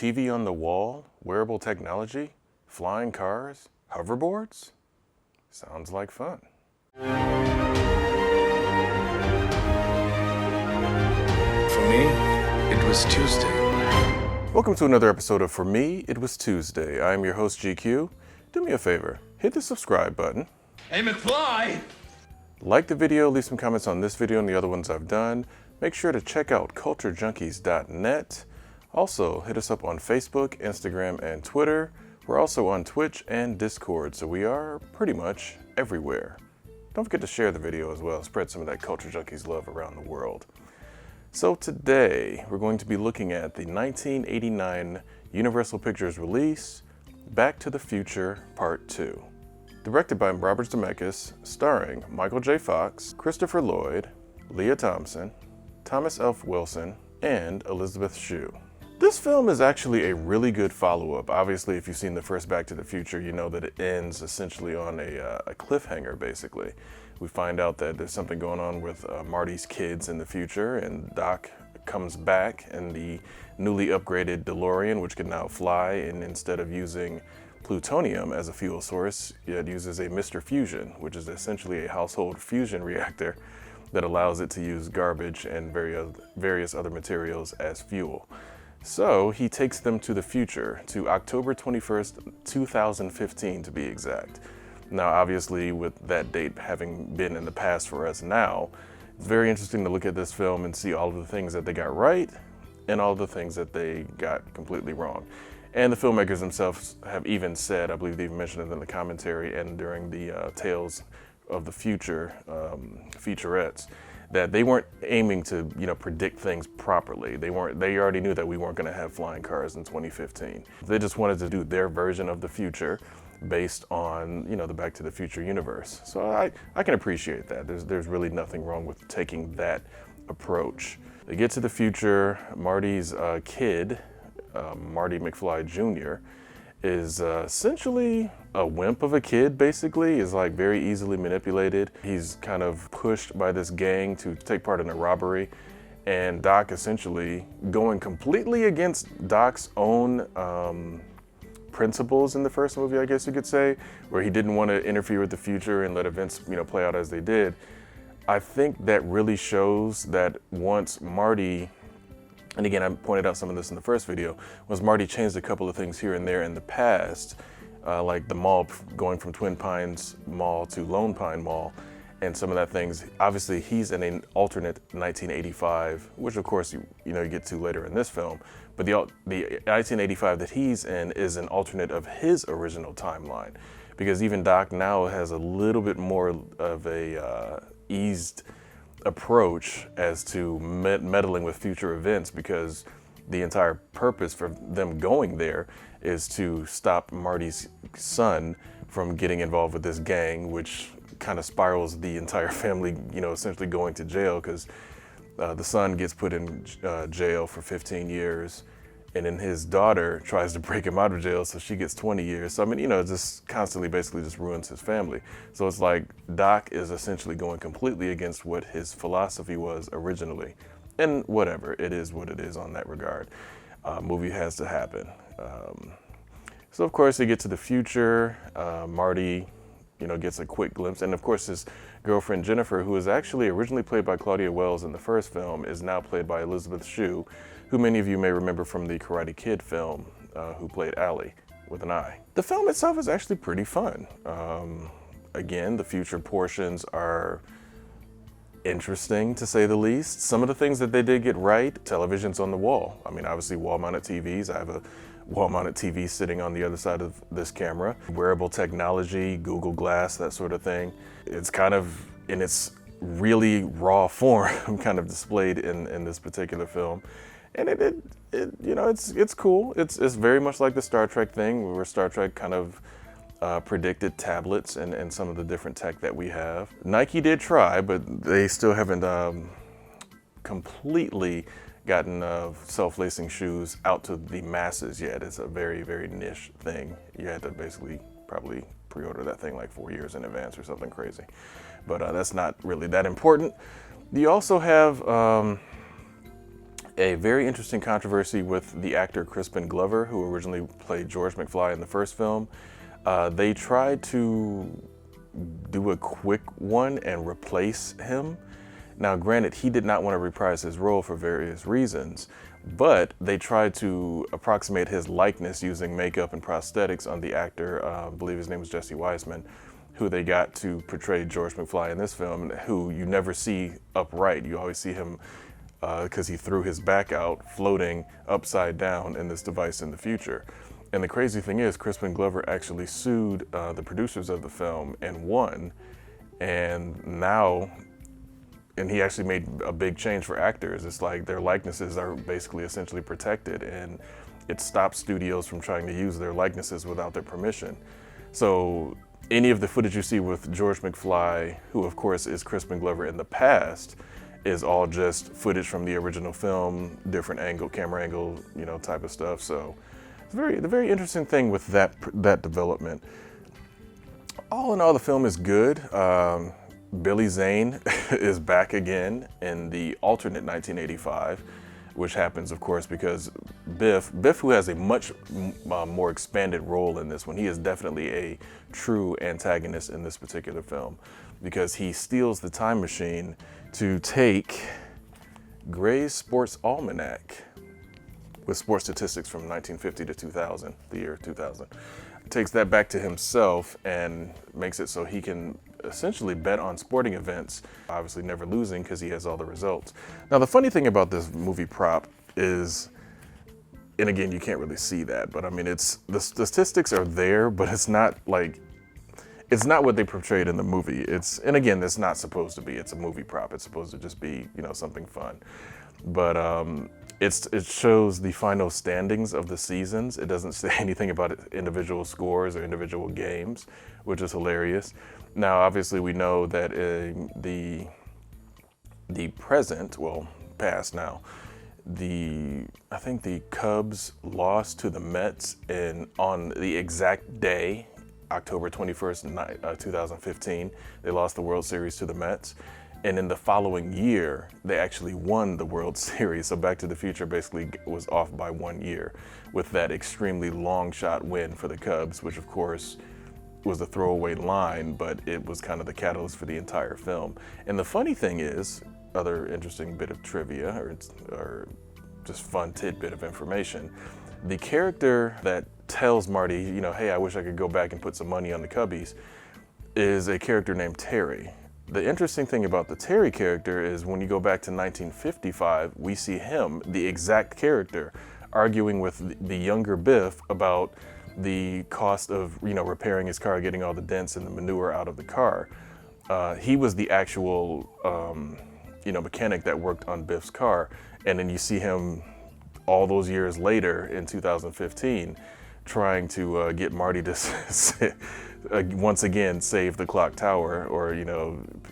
TV on the wall, wearable technology, flying cars, hoverboards? Sounds like fun. For me, it was Tuesday. Welcome to another episode of For Me, It Was Tuesday. I am your host, GQ. Do me a favor, hit the subscribe button. Hey, McFly! Like the video, leave some comments on this video and the other ones I've done. Make sure to check out culturejunkies.net. Also, hit us up on Facebook, Instagram, and Twitter. We're also on Twitch and Discord, so we are pretty much everywhere. Don't forget to share the video as well. Spread some of that Culture Junkies love around the world. So today, we're going to be looking at the 1989 Universal Pictures release, Back to the Future Part 2. Directed by Robert Zemeckis, starring Michael J. Fox, Christopher Lloyd, Leah Thompson, Thomas F. Wilson, and Elizabeth Shue. This film is actually a really good follow-up. Obviously, if you've seen the first Back to the Future, you know that it ends essentially on a cliffhanger, basically. We find out that there's something going on with Marty's kids in the future, and Doc comes back in the newly upgraded DeLorean, which can now fly, and instead of using plutonium as a fuel source, it uses a Mr. Fusion, which is essentially a household fusion reactor that allows it to use garbage and various other materials as fuel. So he takes them to the future, to October 21st, 2015 to be exact. Now, obviously, with that date having been in the past for us now, it's very interesting to look at this film and see all of the things that they got right and all the things that they got completely wrong. And the filmmakers themselves have even said, I believe they even mentioned it in the commentary and during the Tales of the Future featurettes, that they weren't aiming to, predict things properly. They already knew that we weren't going to have flying cars in 2015. They just wanted to do their version of the future based on, the Back to the Future universe. So I can appreciate that. There's really nothing wrong with taking that approach. They get to the future. Marty's kid, Marty McFly Jr., is essentially a wimp of a kid, basically. Is like very easily manipulated. He's kind of pushed by this gang to take part in a robbery, and Doc essentially going completely against Doc's own principles in the first movie, I guess you could say, where he didn't want to interfere with the future and let events, play out as they did. I think that really shows that once Marty, and again, I pointed out some of this in the first video, was Marty changed a couple of things here and there in the past, like the mall going from Twin Pines Mall to Lone Pine Mall, and some of that things. Obviously, he's in an alternate 1985, which of course you get to later in this film, but the 1985 that he's in is an alternate of his original timeline, because even Doc now has a little bit more of a eased approach as to meddling with future events, because the entire purpose for them going there is to stop Marty's son from getting involved with this gang, which kind of spirals the entire family, essentially going to jail, because the son gets put in jail for 15 years, and then his daughter tries to break him out of jail, so she gets 20 years. So, just constantly basically just ruins his family. So it's like Doc is essentially going completely against what his philosophy was originally. And whatever, it is what it is on that regard. Movie has to happen. So of course they get to the future. Marty, gets a quick glimpse. And of course his girlfriend Jennifer, who was actually originally played by Claudia Wells in the first film, is now played by Elizabeth Shue, who many of you may remember from the Karate Kid film, who played Allie with an I. The film itself is actually pretty fun. Again, the future portions are interesting, to say the least. Some of the things that they did get right, televisions on the wall. Obviously wall-mounted TVs. I have a wall-mounted TV sitting on the other side of this camera. Wearable technology, Google Glass, that sort of thing. It's kind of in its really raw form kind of displayed in this particular film. And it's cool. It's very much like the Star Trek thing, where Star Trek kind of predicted tablets and some of the different tech that we have. Nike did try, but they still haven't completely gotten self-lacing shoes out to the masses yet. It's a very, very niche thing. You had to basically probably pre-order that thing like 4 years in advance or something crazy. But that's not really that important. You also have a very interesting controversy with the actor Crispin Glover, who originally played George McFly in the first film. They tried to do a quick one and replace him. Now, granted, he did not want to reprise his role for various reasons, but they tried to approximate his likeness using makeup and prosthetics on the actor, I believe his name was Jesse Weisman, who they got to portray George McFly in this film, who you never see upright. You always see him, because he threw his back out, floating upside down in this device in the future. And the crazy thing is, Crispin Glover actually sued the producers of the film and won, and now, and he actually made a big change for actors. It's like their likenesses are basically essentially protected, and it stops studios from trying to use their likenesses without their permission. So any of the footage you see with George McFly, who of course is Crispin Glover in the past, is all just footage from the original film, different angle, camera angle, type of stuff. So it's the very interesting thing with that development. All in all, the film is good. Billy Zane is back again in the alternate 1985, which happens, of course, because Biff, who has a much more expanded role in this one, he is definitely a true antagonist in this particular film, because he steals the time machine to take Gray's Sports Almanac with sports statistics from 1950 to 2000, the year 2000. Takes that back to himself and makes it so he can essentially bet on sporting events, obviously never losing because he has all the results. Now, the funny thing about this movie prop is, and again, you can't really see that, but I mean, the statistics are there, but it's not what they portrayed in the movie. And again, it's not supposed to be. It's a movie prop. It's supposed to just be, something fun. But it shows the final standings of the seasons. It doesn't say anything about individual scores or individual games, which is hilarious. Now, obviously, we know that the present, well, past now, I think the Cubs lost to the Mets on the exact day, October 21st, 2015. They lost the World Series to the Mets. And in the following year, they actually won the World Series. So Back to the Future basically was off by 1 year with that extremely long shot win for the Cubs, which of course was a throwaway line, but it was kind of the catalyst for the entire film. And the funny thing is, other interesting bit of trivia or just fun tidbit of information, the character that tells Marty, hey, I wish I could go back and put some money on the Cubbies, is a character named Terry. The interesting thing about the Terry character is when you go back to 1955, we see him, the exact character, arguing with the younger Biff about the cost of, repairing his car, getting all the dents and the manure out of the car. He was the actual, mechanic that worked on Biff's car. And then you see him all those years later in 2015 trying to get Marty to once again save the clock tower, or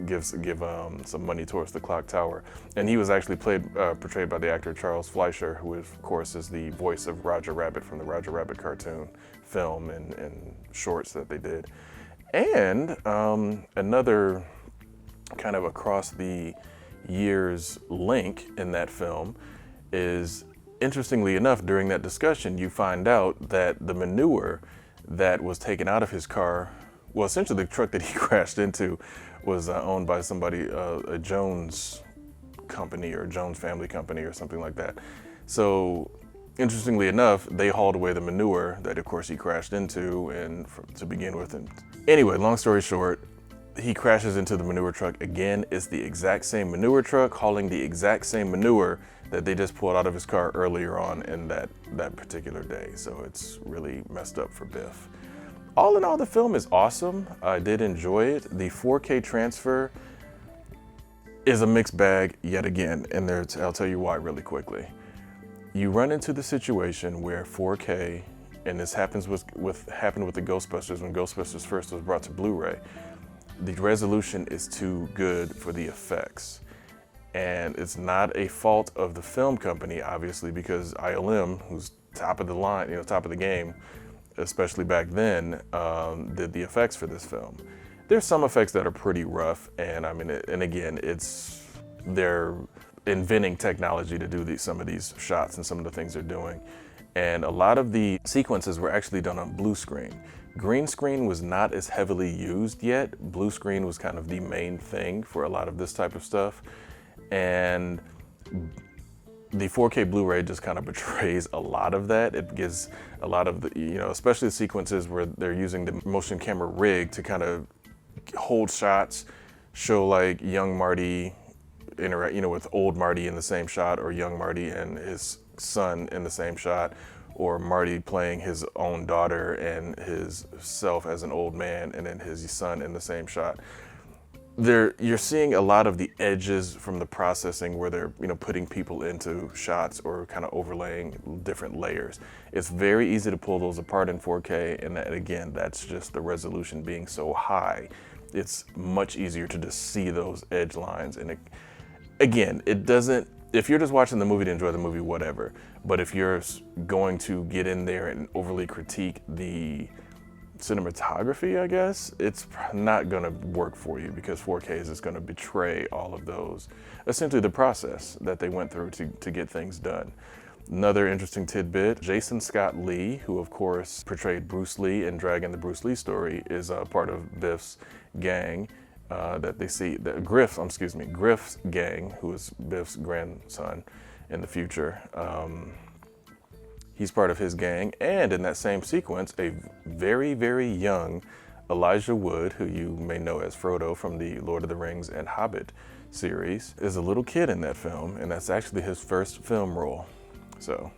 give some money towards the clock tower. And he was actually portrayed by the actor Charles Fleischer, who of course is the voice of Roger Rabbit from the Roger Rabbit cartoon film and shorts that they did. And another kind of across the years link in that film is, interestingly enough, during that discussion, you find out that the manure that was taken out of his car, well, essentially the truck that he crashed into was owned by somebody, a Jones company or Jones family company or something like that. So interestingly enough, they hauled away the manure that of course he crashed into to begin with. And anyway, long story short, he crashes into the manure truck again. It's the exact same manure truck hauling the exact same manure that they just pulled out of his car earlier on in that particular day. So it's really messed up for Biff. All in all, the film is awesome. I did enjoy it. The 4K transfer is a mixed bag yet again, and I'll tell you why really quickly. You run into the situation where 4K, and this happened with the Ghostbusters when Ghostbusters first was brought to Blu-ray, the resolution is too good for the effects. And it's not a fault of the film company, obviously, because ILM, who's top of the line, top of the game, especially back then, did the effects for this film. There's some effects that are pretty rough, and I mean, and again, they're inventing technology to do some of these shots and some of the things they're doing. And a lot of the sequences were actually done on blue screen. Green screen was not as heavily used yet. Blue screen was kind of the main thing for a lot of this type of stuff. And the 4K Blu-ray just kind of betrays a lot of that. It gives a lot of the, especially the sequences where they're using the motion camera rig to kind of hold shots, show like young Marty interact, with old Marty in the same shot, or young Marty and his son in the same shot, or Marty playing his own daughter and his self as an old man and then his son in the same shot. You're seeing a lot of the edges from the processing where they're putting people into shots or kind of overlaying different layers. It's very easy to pull those apart in 4K, and again, that's just the resolution being so high. It's much easier to just see those edge lines. And it doesn't, if you're just watching the movie to enjoy the movie, whatever. But if you're going to get in there and overly critique the cinematography, I guess, it's not gonna work for you, because 4K is just gonna betray all of those, essentially the process that they went through to get things done. Another interesting tidbit, Jason Scott Lee, who of course portrayed Bruce Lee in Dragon the Bruce Lee story, is a part of Biff's gang. Griff's gang, who is Biff's grandson in the future. He's part of his gang, and in that same sequence, a very, very young Elijah Wood, who you may know as Frodo from the Lord of the Rings and Hobbit series, is a little kid in that film, and that's actually his first film role. So,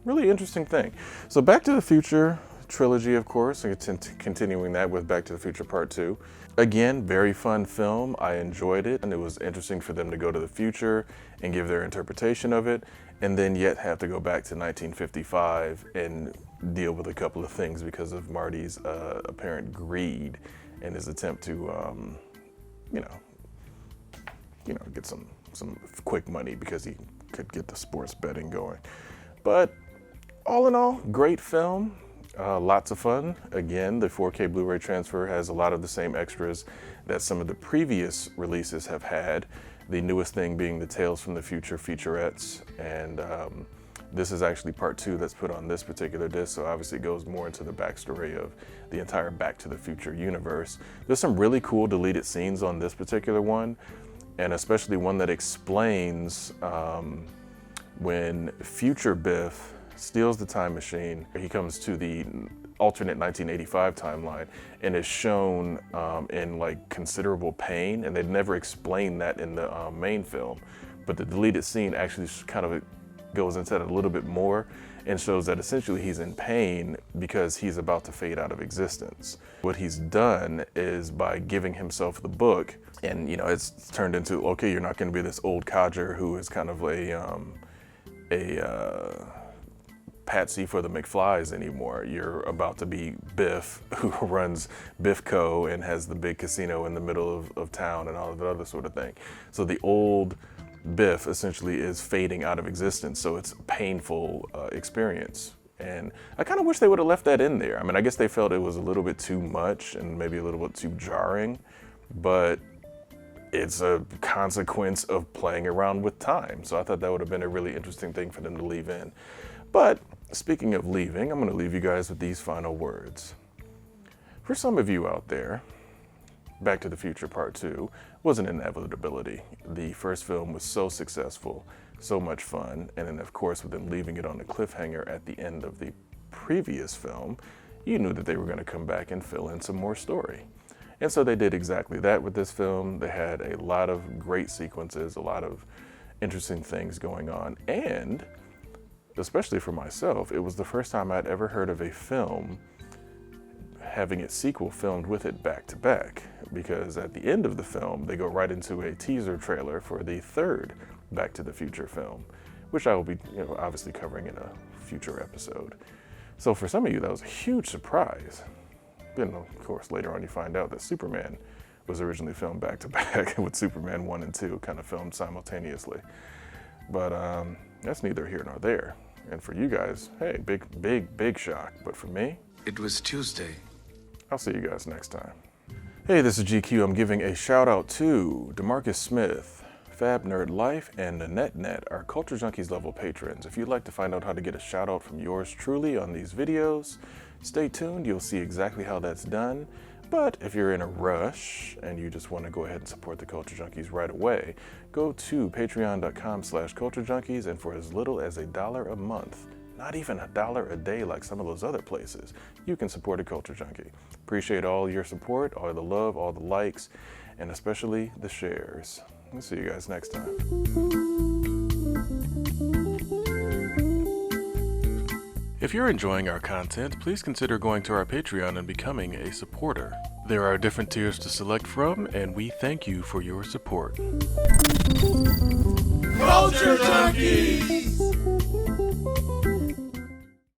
really interesting thing. So Back to the Future trilogy, of course, and continuing that with Back to the Future Part 2. Again, very fun film. I enjoyed it, and it was interesting for them to go to the future and give their interpretation of it, and then yet have to go back to 1955 and deal with a couple of things because of Marty's apparent greed and his attempt to, get some quick money because he could get the sports betting going. But all in all, great film. Lots of fun. Again, the 4K Blu-ray transfer has a lot of the same extras that some of the previous releases have had. The newest thing being the Tales from the Future featurettes, and this is actually part 2 that's put on this particular disc, so obviously it goes more into the backstory of the entire Back to the Future universe. There's some really cool deleted scenes on this particular one, and especially one that explains when future Biff steals the time machine. He comes to the alternate 1985 timeline and is shown in like considerable pain, and they'd never explained that in the main film, but the deleted scene actually kind of goes into that a little bit more and shows that essentially he's in pain because he's about to fade out of existence. What he's done is, by giving himself the book, and it's turned into, okay, you're not going to be this old codger who is kind of a patsy for the McFlys anymore. You're about to be Biff, who runs Biff Co. and has the big casino in the middle of town and all of that other sort of thing. So the old Biff essentially is fading out of existence, so it's a painful experience. And I kind of wish they would have left that in there. I mean, I guess they felt it was a little bit too much and maybe a little bit too jarring, but it's a consequence of playing around with time. So I thought that would have been a really interesting thing for them to leave in. But speaking of leaving, I'm going to leave you guys with these final words. For some of you out there, Back to the Future Part 2 was an inevitability. The first film was so successful, so much fun, and then of course with them leaving it on a cliffhanger at the end of the previous film, you knew that they were going to come back and fill in some more story. And so they did exactly that with this film. They had a lot of great sequences, a lot of interesting things going on, and especially for myself, it was the first time I'd ever heard of a film having its sequel filmed with it back to back, because at the end of the film, they go right into a teaser trailer for the third Back to the Future film, which I will be obviously covering in a future episode. So for some of you, that was a huge surprise. Then of course, later on you find out that Superman was originally filmed back to back with Superman 1 and 2 kind of filmed simultaneously. But that's neither here nor there. And for you guys, hey, big shock. But for me, It was Tuesday. I'll see you guys next time. Hey, this is GQ. I'm giving a shout out to DeMarcus Smith, Fab Nerd Life, and Nanette are Culture Junkies level patrons. If you'd like to find out how to get a shout out from yours truly on these videos, stay tuned, you'll see exactly how that's done. But if you're in a rush and you just want to go ahead and support the Culture Junkies right away, go to patreon.com/culturejunkies, and for as little as $1 a month, not even $1 a day like some of those other places, you can support a Culture Junkie. Appreciate all your support, all the love, all the likes, and especially the shares. We'll see you guys next time. If you're enjoying our content, please consider going to our Patreon and becoming a supporter. There are different tiers to select from, and we thank you for your support. Culture Junkies!